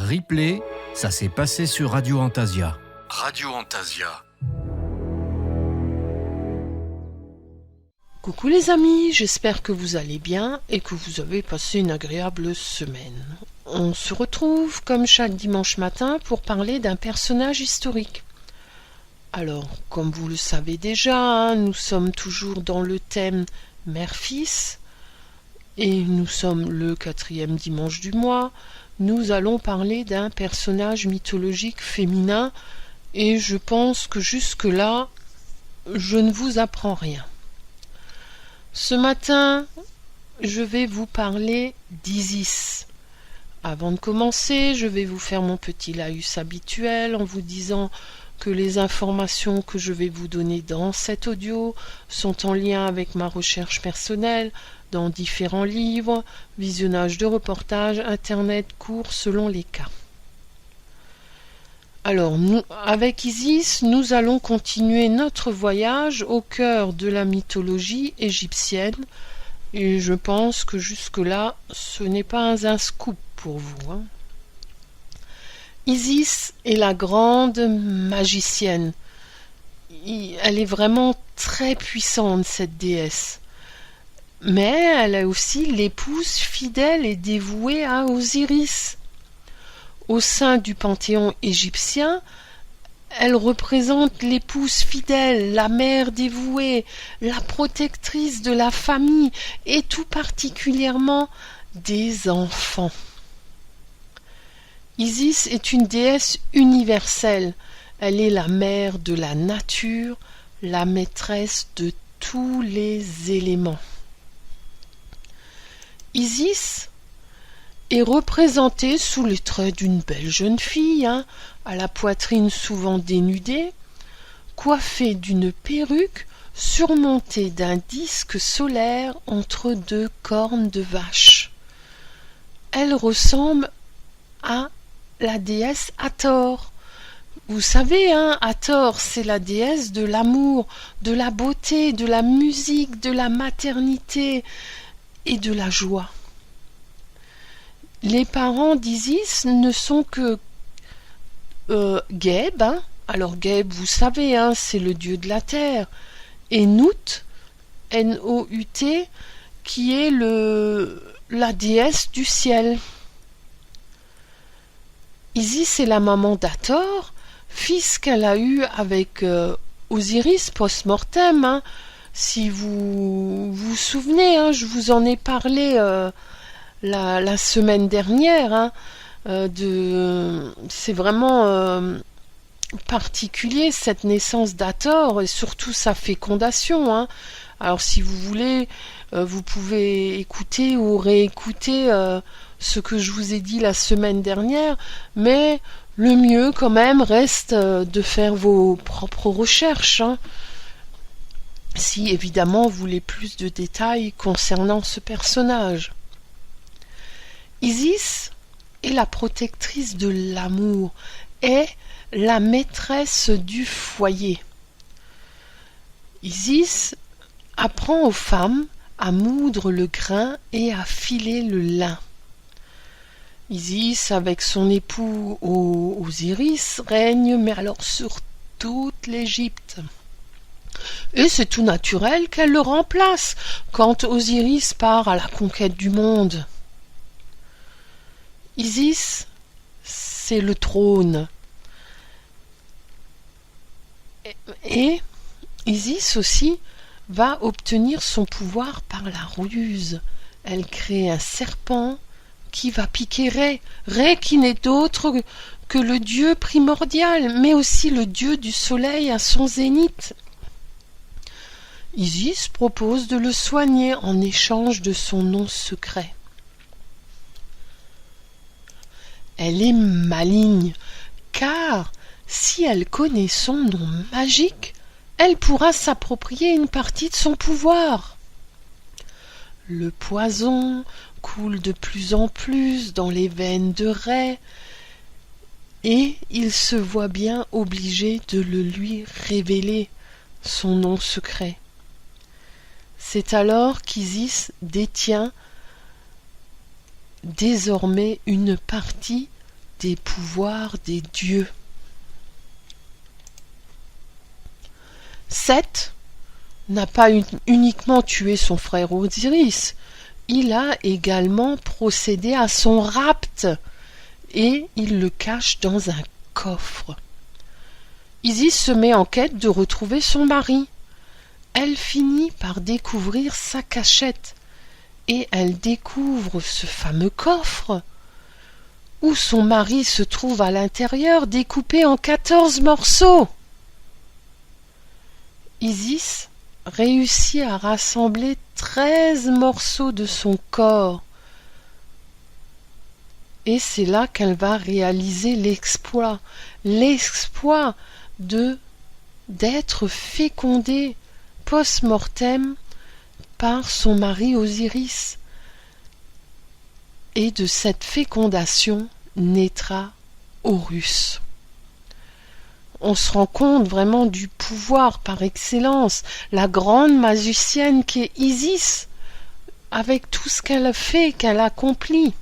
Replay, ça s'est passé sur Radio Antasia. Radio Antasia. Coucou les amis, j'espère que vous allez bien et que vous avez passé une agréable semaine. On se retrouve comme chaque dimanche matin pour parler d'un personnage historique. Alors, comme vous le savez déjà, nous sommes toujours dans le thème mère-fils et nous sommes le 4e dimanche du mois. Nous allons parler d'un personnage mythologique féminin et je pense que jusque-là, je ne vous apprends rien. Ce matin, je vais vous parler d'Isis. Avant de commencer, je vais vous faire mon petit laïus habituel en vous disant que les informations que je vais vous donner dans cet audio sont en lien avec ma recherche personnelle dans différents livres, visionnage de reportages, internet, cours selon les cas. Alors, avec Isis, nous allons continuer notre voyage au cœur de la mythologie égyptienne et je pense que jusque-là, ce n'est pas un scoop pour vous. Isis est la grande magicienne. Elle est vraiment très puissante, cette déesse. Mais elle est aussi l'épouse fidèle et dévouée à Osiris. Au sein du panthéon égyptien, elle représente l'épouse fidèle, la mère dévouée, la protectrice de la famille et tout particulièrement des enfants. Isis est une déesse universelle. Elle est la mère de la nature, la maîtresse de tous les éléments. Isis est représentée sous les traits d'une belle jeune fille, à la poitrine souvent dénudée, coiffée d'une perruque surmontée d'un disque solaire entre deux cornes de vache. Elle ressemble à la déesse Hathor. Vous savez, Hathor, c'est la déesse de l'amour, de la beauté, de la musique, de la maternité et de la joie. Les parents d'Isis ne sont que Geb, alors Geb, vous savez, c'est le dieu de la terre, et Nout, N-O-U-T, qui est la déesse du ciel. Isis est la maman d'Hathor, fils qu'elle a eu avec Osiris post-mortem. Si vous vous souvenez, je vous en ai parlé la semaine dernière. C'est vraiment particulier cette naissance d'Hathor et surtout sa fécondation. Alors si vous voulez, vous pouvez écouter ou réécouter ce que je vous ai dit la semaine dernière, mais le mieux quand même reste de faire vos propres recherches, si évidemment vous voulez plus de détails concernant ce personnage. Isis est la protectrice de l'amour, est la maîtresse du foyer. Isis apprend aux femmes à moudre le grain et à filer le lin. Isis, avec son époux Osiris, règne, mais alors sur toute l'Égypte. Et c'est tout naturel qu'elle le remplace quand Osiris part à la conquête du monde. Isis, c'est le trône. Et Isis aussi va obtenir son pouvoir par la ruse. Elle crée un serpent qui va piquer Ré. Ré qui n'est autre que le dieu primordial, mais aussi le dieu du soleil à son zénith. Isis propose de le soigner en échange de son nom secret. Elle est maligne, car si elle connaît son nom magique, elle pourra s'approprier une partie de son pouvoir. Le poison coule de plus en plus dans les veines de Ré, et il se voit bien obligé de le lui révéler, son nom secret. C'est alors qu'Isis détient désormais une partie des pouvoirs des dieux. Seth n'a pas uniquement tué son frère Osiris, il a également procédé à son rapt et il le cache dans un coffre. Isis se met en quête de retrouver son mari. Elle finit par découvrir sa cachette et elle découvre ce fameux coffre où son mari se trouve à l'intérieur découpé en 14 morceaux. Isis réussit à rassembler 13 morceaux de son corps. Et c'est là qu'elle va réaliser l'exploit d'être fécondée post-mortem par son mari Osiris. Et de cette fécondation naîtra Horus. On se rend compte vraiment du pouvoir par excellence, la grande magicienne qu'est Isis, avec tout ce qu'elle a fait, qu'elle accomplit.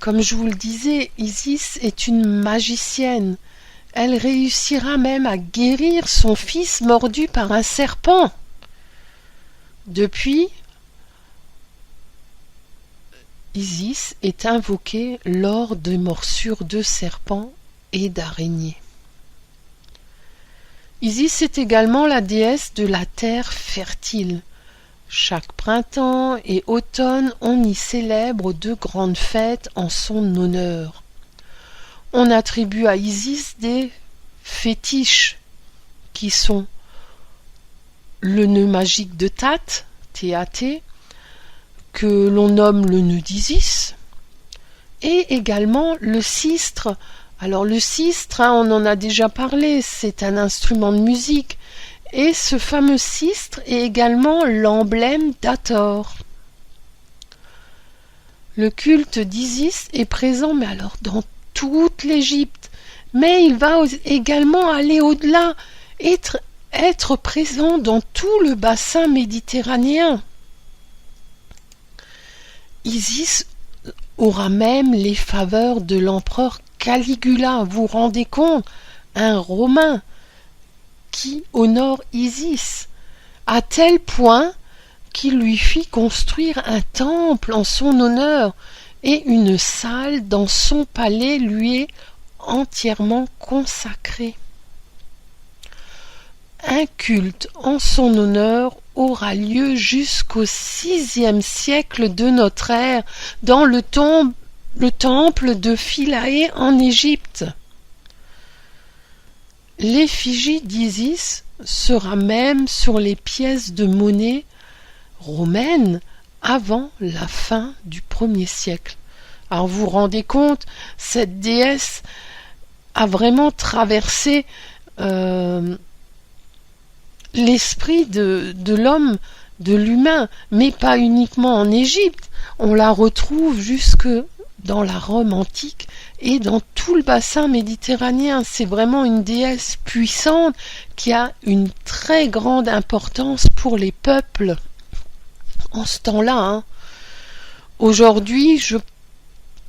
Comme je vous le disais, Isis est une magicienne. Elle réussira même à guérir son fils mordu par un serpent. Depuis, Isis est invoquée lors de morsures de serpents et d'araignées. Isis est également la déesse de la terre fertile. Chaque printemps et automne, on y célèbre de grandes fêtes en son honneur. On attribue à Isis des fétiches qui sont le nœud magique de Tat, T-A-T, que l'on nomme le nœud d'Isis, et également le sistre. Alors le sistre, on en a déjà parlé, c'est un instrument de musique, et ce fameux sistre est également l'emblème d'Hathor. Le culte d'Isis est présent, mais alors dans toute l'Égypte, mais il va également aller au-delà, être présent dans tout le bassin méditerranéen. Isis aura même les faveurs de l'empereur Caligula, vous vous rendez compte, un Romain qui honore Isis, à tel point qu'il lui fit construire un temple en son honneur, et une salle dans son palais lui est entièrement consacrée. Un culte en son honneur aura lieu jusqu'au VIe siècle de notre ère dans le temple de Philae en Égypte. L'effigie d'Isis sera même sur les pièces de monnaie romaines avant la fin du 1er siècle. Alors vous vous rendez compte, cette déesse a vraiment traversé l'esprit de l'homme, de l'humain, mais pas uniquement en Égypte. On la retrouve jusque dans la Rome antique et dans tout le bassin méditerranéen. C'est vraiment une déesse puissante qui a une très grande importance pour les peuples en ce temps-là. Aujourd'hui,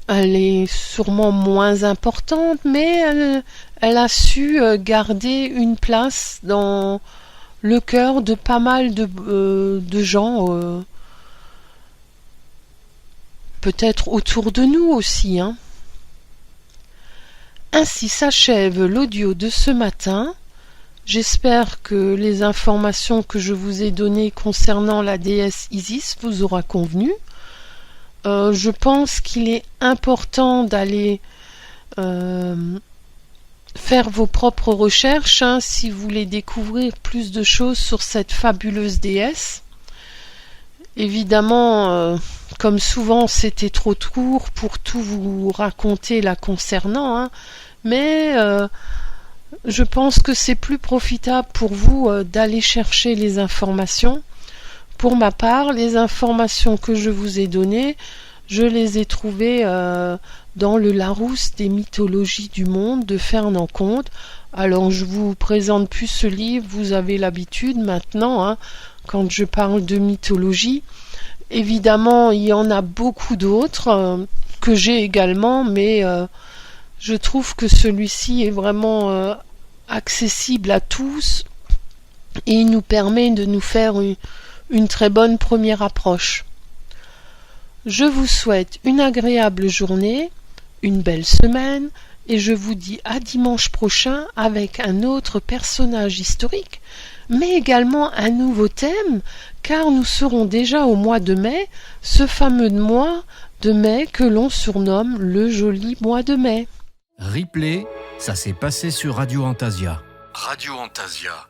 elle est sûrement moins importante, mais elle a su garder une place dans le cœur de pas mal de gens, peut-être autour de nous aussi. Ainsi s'achève l'audio de ce matin. J'espère que les informations que je vous ai données concernant la déesse Isis vous aura convenu. Je pense qu'il est important d'aller faire vos propres recherches si vous voulez découvrir plus de choses sur cette fabuleuse déesse. Évidemment, comme souvent, c'était trop court pour tout vous raconter la concernant, mais je pense que c'est plus profitable pour vous d'aller chercher les informations. Pour ma part, les informations que je vous ai données, je les ai trouvées dans le Larousse des mythologies du monde de Fernand Comte. Alors je vous présente plus ce livre, vous avez l'habitude maintenant, quand je parle de mythologie. Évidemment, il y en a beaucoup d'autres. que j'ai également, mais je trouve que celui-ci est vraiment accessible à tous et il nous permet de nous faire une très bonne première approche. Je vous souhaite une agréable journée, une belle semaine, et je vous dis à dimanche prochain avec un autre personnage historique, mais également un nouveau thème, car nous serons déjà au mois de mai, ce fameux mois de mai que l'on surnomme le joli mois de mai. Replay, ça s'est passé sur Radio Antasia. Radio Antasia.